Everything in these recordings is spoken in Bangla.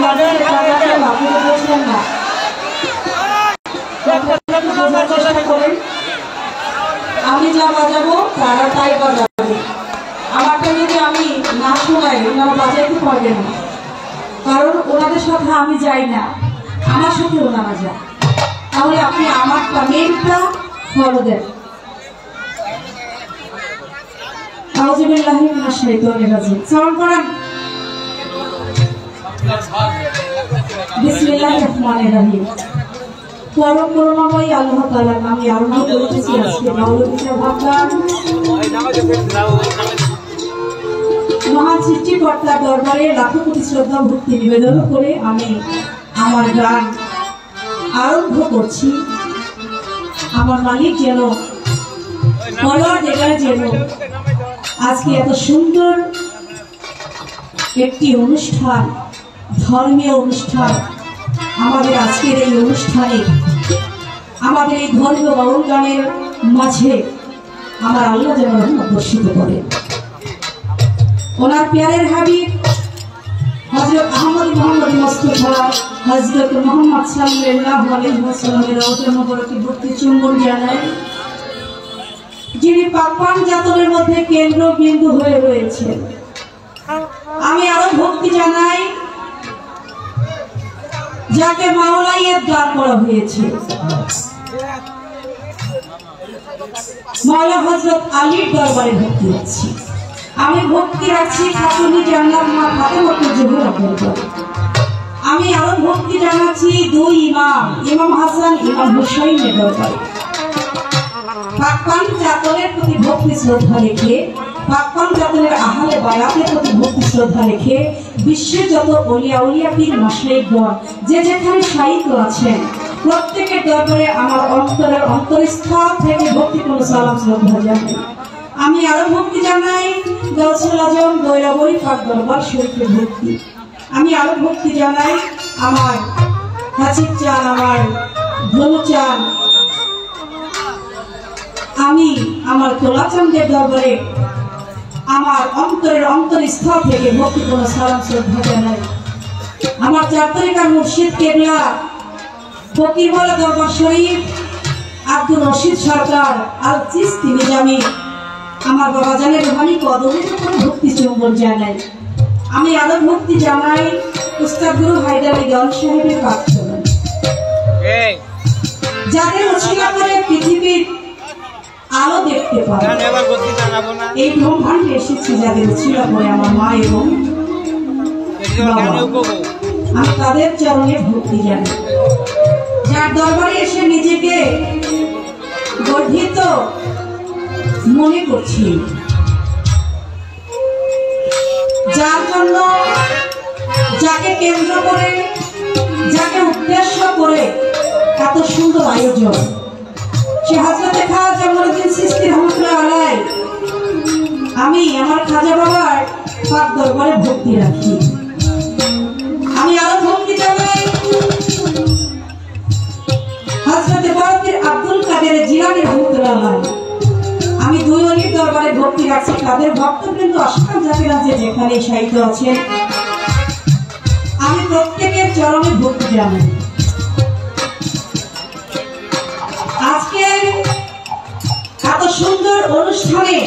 আমাদের আপনি বলছেন না চেষ্টা করেন। আমি যা বাজাবো তারা তাই বাজাবে। আমারটা যদি আমি না শোনাই ওনারা বাজাইতে পারবে না, কারণ ওনাদের সাথে আমি যাই না, আমার সাথে ওনারা যায়। তাহলে আপনি আমারটা মেনটা ফলো দেন। আউযুবিল্লাহি মিনাশ শাইতানির রাজিম। সাউন্ড করেন। বিসমিল্লাহির রহমানির রহিম। পরম করুণাময় আল্লাহ তাআলার নামে আরম্ভ করতেছি আজকে মাওলানা ভাবলাম মহান সৃষ্টিকর্তার দরবারে লাখো কোটি শ্রদ্ধা ভক্তি নিবেদন করে আমি আমার গান আরম্ভ করছি। আমার মালিক যেন বলার জায়গায় যেন আজকে এত সুন্দর একটি অনুষ্ঠান, ধর্মীয় অনুষ্ঠান, আমাদের আজকের এই অনুষ্ঠানে আমাদের এই ধর্মীয় বাউল গানের মাঝে আমার আল্লাহ যেন রহমত বর্ষিত করে। ওনার প্যারের হাবিব হযরত আহমদ মুহাম্মদ মুস্তাফা হযরত মুহাম্মদ সাল্লাল্লাহু আলাইহি ওয়াসাল্লামের রওজা মুবারকে ভক্তি চুম্বন জানায়, যিনি পাক জাতনের মধ্যে কেন্দ্রবিন্দু হয়ে রয়েছেন। আমি আরো ভক্তি জানাই যাকে মাওলাইয়ের দান করা হয়েছে, মাওলা হযরত আলীর দরবারে ভক্তি রাখছি। আমি ভক্তি রাখছি খাতুনি জান্নাত মা ফাতেমাতুল জোহরা দরবারে। আমি আরো ভক্তি জানাচ্ছি দুই ইমাম, ইমাম হাসান ইমাম হুসাইনের দরবারে। পাক জাতনের প্রতি ভক্তি শ্রদ্ধা রেখে, পাক জাতনের আহলে বায়াতের প্রতি ভক্তি শ্রদ্ধা রেখে বিশ্বের যত ওলিয়া উলিয়া পীর মাশায়েখগণ যে যেখানে শায়িত আছেন প্রত্যেকের দরবারে আমার অন্তরের অন্তরস্থল থেকে ভক্তিপূর্ণ সালাম শ্রদ্ধা জানাই। আমি আরো ভক্তি জানাই গাউসুল আজম দৈরাবরী পাক দরবার শরীফের ভক্তি। আমি আরো ভক্তি জানাই আমার হাসিব চান, আমার ধনু চান, আমি আমার তোলাচাঁদের দরবারে আমার অন্তরের অন্তরস্থল থেকে ভক্তিপূর্ণ সালাম শ্রদ্ধা জানাই। আমার চার তরিকার মুর্শিদ কেবলা ফকিরওয়ালা দরবার শরীফ আব্দুর রশিদ সরকার আল চিশতি নিজামী আমার বাবা জানের রুহানি কদমের উপর ভক্তি চুম্বন জানাই। আমি আরো ভক্তি জানাই উস্তাদ গুরু হায়দার আলী গান সাহেবের পাকচরণ, যাদের উছিলা করে পৃথিবীর আলো দেখতে পাই। এই ব্রহ্মাণ্ডে এসেছি যাদের উছিলা করে আমার মা এবং আমি তাদের চরণে ভক্তি জানাই। যার দরবারে এসে নিজেকে গর্বিত মনে করছি, যার জন্য, যাকে কেন্দ্র করে, যাকে উদ্দেশ্য করে এত সুন্দর আয়োজন, সে হযরতে খাজা জামালউদ্দিন চিশতি রহমাতুল্লাহ আলাইহি। আমি আমার খাজা বাবার পাক দরবারে ভক্তি রাখি। আমি আরো ভক্তি জানাই হযরতে বরকতির আব্দুল কাদের জিলানী রহমাতুল্লাহ আলাইহি। আমি দুই অলির দরবারে ভক্তি রাখছি। তাদের ভক্তবৃন্দ অসংখ্য জাতিরা যেখানে শায়িত আছেন আমি প্রত্যেকের চরণে ভক্তি জানাই। আজকে এত সুন্দর অনুষ্ঠানে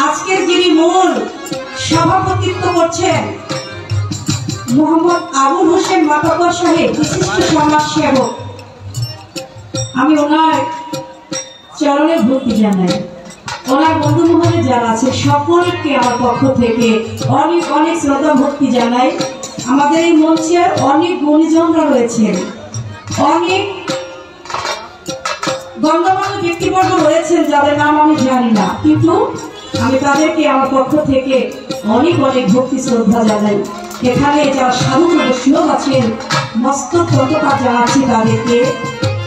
আজকের যিনি মূল সভাপতিত্ব করছেন মোহাম্মদ আবুল হোসেন মাতব্বর সাহেব, বিশিষ্ট সমাজ সেবক, আমি ওনার চরণে ভক্তি জানাই। ওনার বন্ধু মহলে যারা আছে সকলকে আমার পক্ষ থেকে অনেক অনেক শ্রদ্ধা ভক্তি জানাই। আমাদের এই মঞ্চে অনেক গুণীজনরা রয়েছেন, অনেক গণ্যমান্য ব্যক্তিবর্গ রয়েছেন যাদের নাম আমি জানি না, কিন্তু আমি তাদেরকে আমার পক্ষ থেকে অনেক অনেক ভক্তি শ্রদ্ধা জানাই। এখানে যারা সাধু বৈষ্ণব আছেন মস্তক ধন্যবাদ জানাচ্ছি তাদেরকে।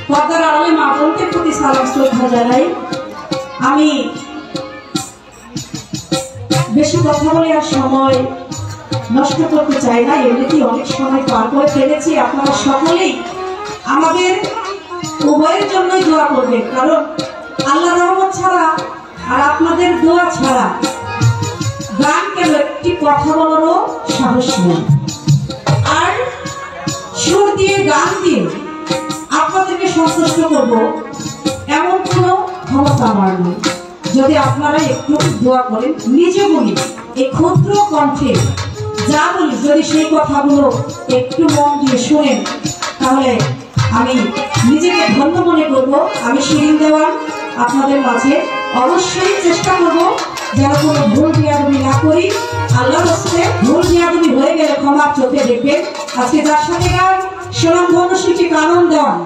পর্দার আড়ালে মা বোনদের প্রতি সালাম শ্রদ্ধা জানাই। আমি বেশি কথা বলে আর সময় নষ্ট করতে চাই না, এমনিতেই অনেক সময় পার করে ফেলেছি। আপনারা সকলেই আমাদের উভয়ের জন্যই দোয়া করবেন, কারণ আল্লাহ রহমত ছাড়া আর আপনাদের দোয়া ছাড়া গান কেন একটি কথা বলারও সাহস নেই। সুর দিয়ে গান দিয়ে আপনাদেরকে সন্তুষ্ট করব এমন কোনো ক্ষমতা আমার নেই। যদি আপনারা একটু দোয়া করেন, নিজে বলি এই ক্ষুদ্র কণ্ঠে যা বলি, যদি সেই কথাগুলো একটু মন দিয়ে শোনেন, তাহলে আমি নিজেকে ধন্য মনে করব। আমি শিরিন দেওয়ান আপনাদের মাঝে অবশ্যই চেষ্টা করব যেন কোনো ভুল বিয়াদবি না করি। আল্লাহর হস্তে ভুল বিয়াদবি হয়ে গেলে ক্ষমার চোখে দেখবেন। আজকে যার সাথে গান সুনামধন্য শিল্পী কানন দেওয়ান,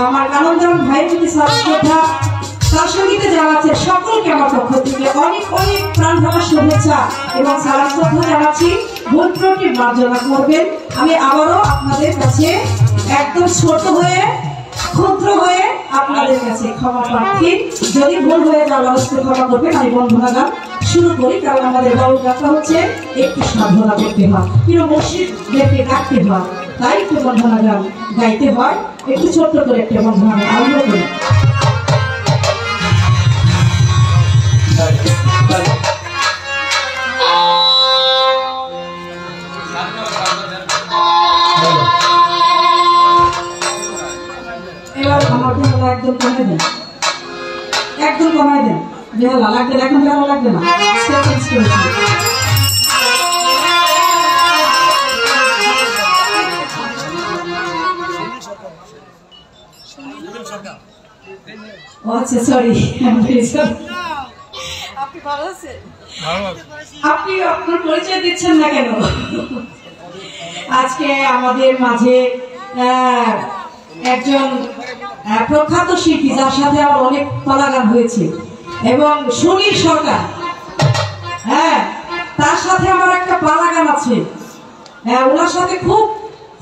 আমার কানন দেওয়ান ভাইয়ের প্রতি শ্রদ্ধা, তার সঙ্গীতে জানাচ্ছে সকলকে আমার পক্ষ থেকে অনেক অনেক প্রাণ ঢাকা শুভেচ্ছা এবং সালাম শ্রদ্ধা জানাচ্ছি। ভুল ত্রুটি মার্জনা করবেন। আমি আবারও আপনাদের কাছে একদম ছোট হয়ে ক্ষুদ্র হয়ে আপনাদের কাছে ক্ষমা প্রার্থী। যদি ভুল হয়ে যাওয়ার অবস্থায় ক্ষমা করবেন। আমি বন্ধনা গান শুরু করি, কারণ আমাদের বড় গানটা হচ্ছে একটু সাধনা করতে হয়, কিন্তু মসজিদদেরকে ডাকতে হয়, তাই একটু বন্ধনা গান গাইতে হয়। একটু ছোট্ট করে একটা বন্ধনা আরম্ভ করি। এবার আমার বেহালা একদম কমে দেন, একদম কমাই দেন। বেহালা লাগবে না, এখন বেহালা লাগবে না। আচ্ছা সরি, আপনি আপনার পরিচয় দিচ্ছেন না কেন? আজকে আমাদের মাঝে একজন প্রখ্যাত শিল্পী, যার সাথে আমার অনেক পালাগান হয়েছে, এবং সুনীল সরকার, হ্যাঁ তার সাথে আমার একটা পালাগান আছে। ওনার সাথে খুব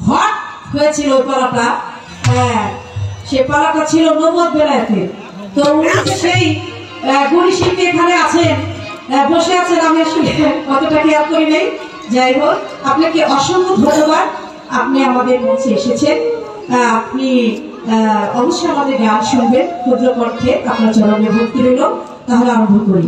হট হয়েছিল ওই পালাটা। সে পালাটা ছিল নবদ বেলায়েতে। তো উনি সেই গুণী শিল্পী এখানে আছেন, বসে আছেন, আমি আসলে কতটা খেয়াল করি নেই। যাই হোক, আপনাকে অসংখ্য ধন্যবাদ, আপনি আমাদের মঞ্চে এসেছেন। আপনি অবশ্যই আমাদের গান শুনবেন ক্ষুদ্র কণ্ঠে। আপনার চরণে ভক্তি রইল। তাহলে আরম্ভ করি।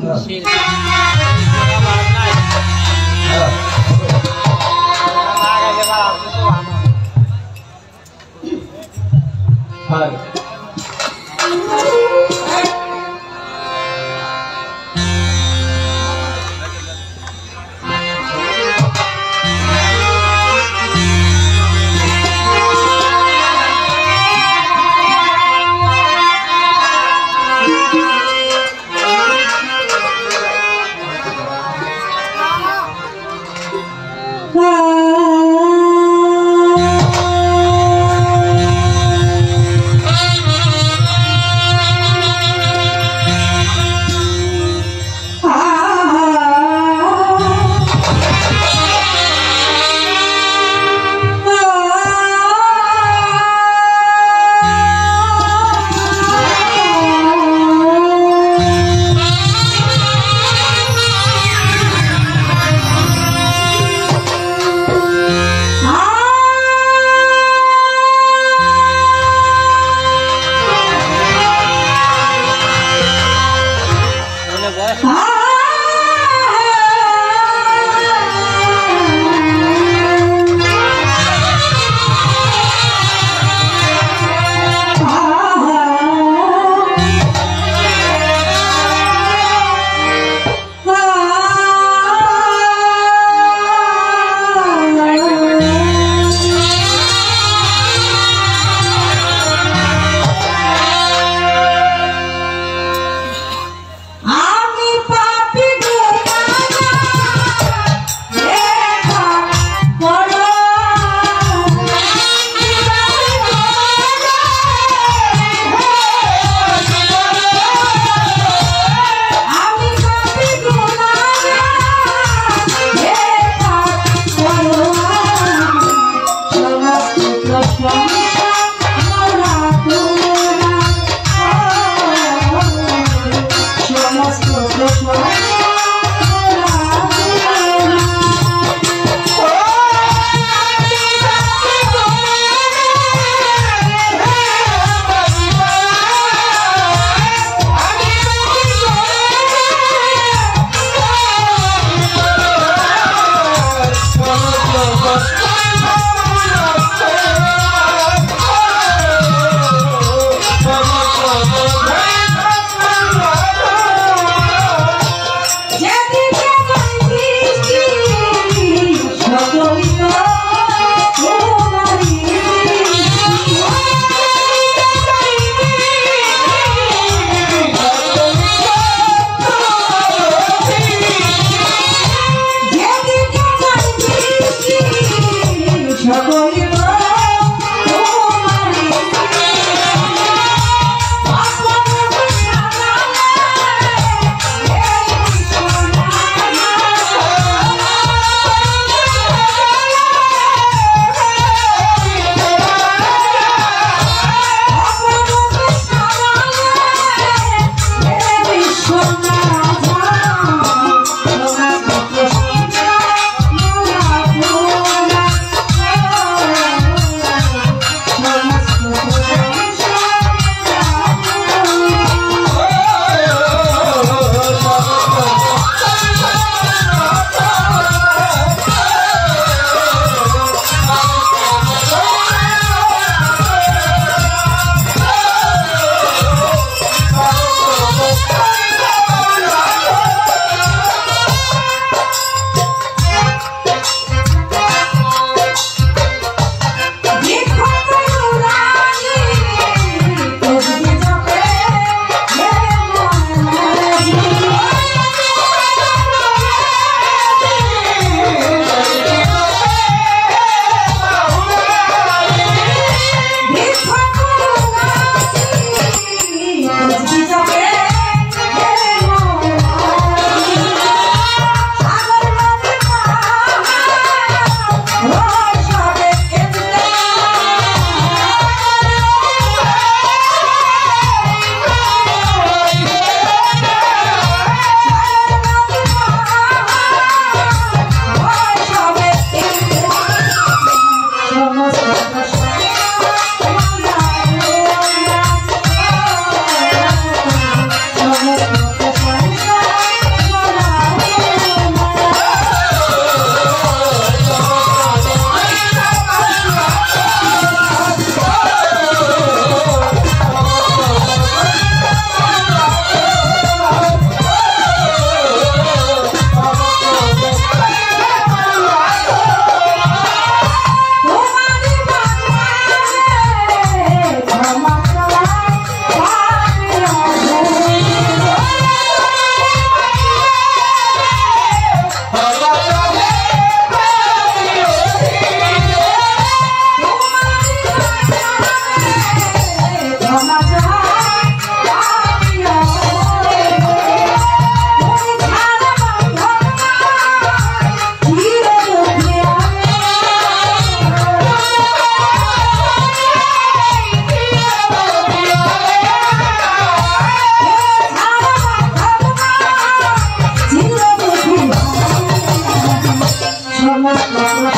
Yo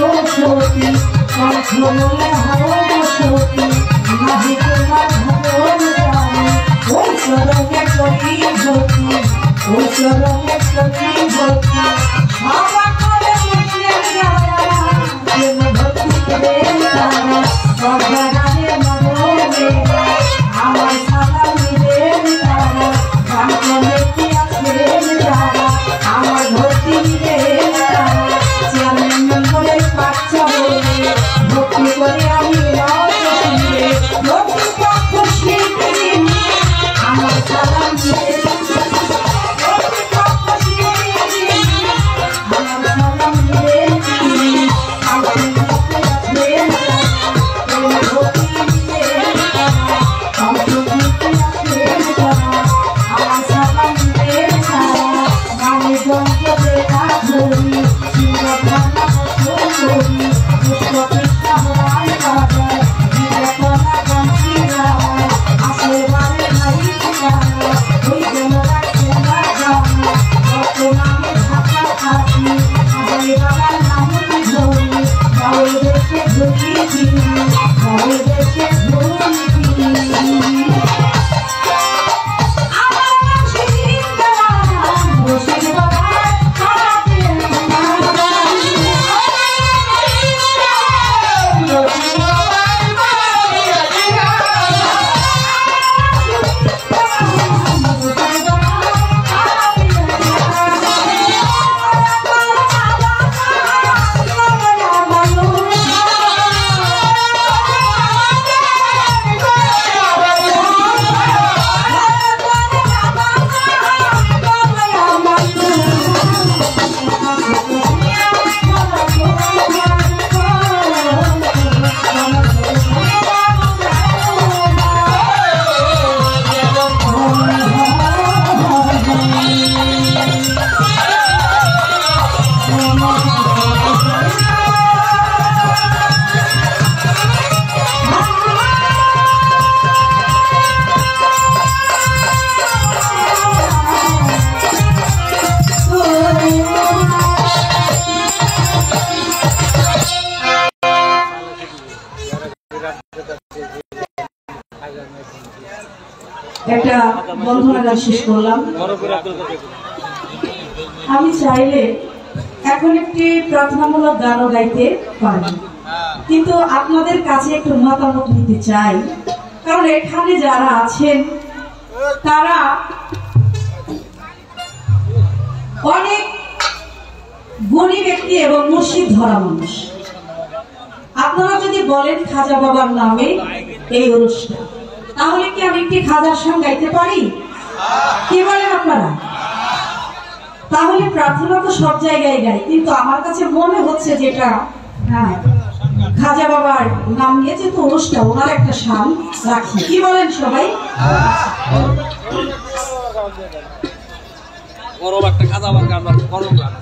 সরস্বতী কণ্ঠ বলে হও সতী নাহি তোমার ভগবান জানি ওই চরণে করি ভক্তি ওই চরণে করি ভক্তি সবা করে বসে যারা প্রেম ভক্তি করে তারা সর্বদানে মনে আমার সালাম দিবেন তারা গান কি আছে যারা আমার ভক্তি দিবেন তারা চেয়ারম্যান মেম্বারের বাচ্চা বলে ভক্তি করে আমি রাজে ভক্তি পক্ষ শিল্পী আমার সালাম দিবেন ভক্তি পক্ষ শিল্পী আমার সালাম দিবেন আমার ভক্তি দিবেন ভক্তি দিবেন আমার ভক্তি দিবেন আমার সালাম দিবেন আমি যন্ত্র দেখা ধরি শিবখানা করি পুষ্প কৃষ্ণ হরাই বাজার জীবকলা কান্তি রায় আশীর্বাদে নাই ঠিকানা ওই যেন রাখছে না জানা কত নামে ঢাকা থাকি জয় বাবার নাম ধরি গাঁও দেশে ঘুরি ফিরি গাঁও দেশে ঘুরি ফিরি একটা বন্ধনা গান শেষ করলাম। আমি চাইলে এখন একটি প্রার্থনামূলক গানও গাইতে পারি, কিন্তু আপনাদের কাছে একটু মতামত নিতে চাই, কারণ এখানে যারা আছেন তারা অনেক গুণী ব্যক্তি এবং মুর্শিদ ধরা মানুষ। আপনারা যদি বলেন খাজা বাবার নামে এই অনুষ্ঠান, তাহলে কি আমি একটি খাজার সঙ্গ গাইতে পারি? কি বলেন আপনারা? তাহলে প্রার্থনা তো সব জায়গায় গাই, কিন্তু আমার কাছে মনে হচ্ছে যেটা হ্যাঁ খাজা বাবার নাম নিয়ে যেহেতু অনুষ্ঠান, ওনার একটা শান রাখি। কি বলেন সবাই? একটা খাজা বাবার গান করব গান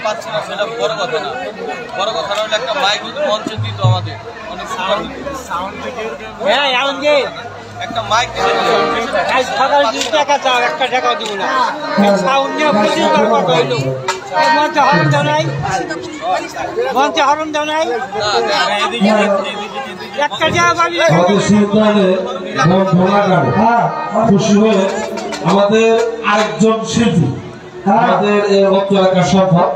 পাচ্ছি না সেটা বড় কথা না, বড় কথা হলো একটা মাইক যদি মঞ্চে দিত আমাদের অনেক একটা মাইক সকাল 2 টাকা চাও, 1 টাকা দিব না। সাউন্ড নিয়ে 25 বার কথা হইলো। মঞ্চে হরণ দাও নাই, মঞ্চে হরণ দাও নাই। একটা জায়গা বাড়ি আমাদের শিল্পায়নে খুশি হয়ে আমাদের আরেকজন শিল্পী আমাদের এই অঞ্চল এলাকার সম্ভব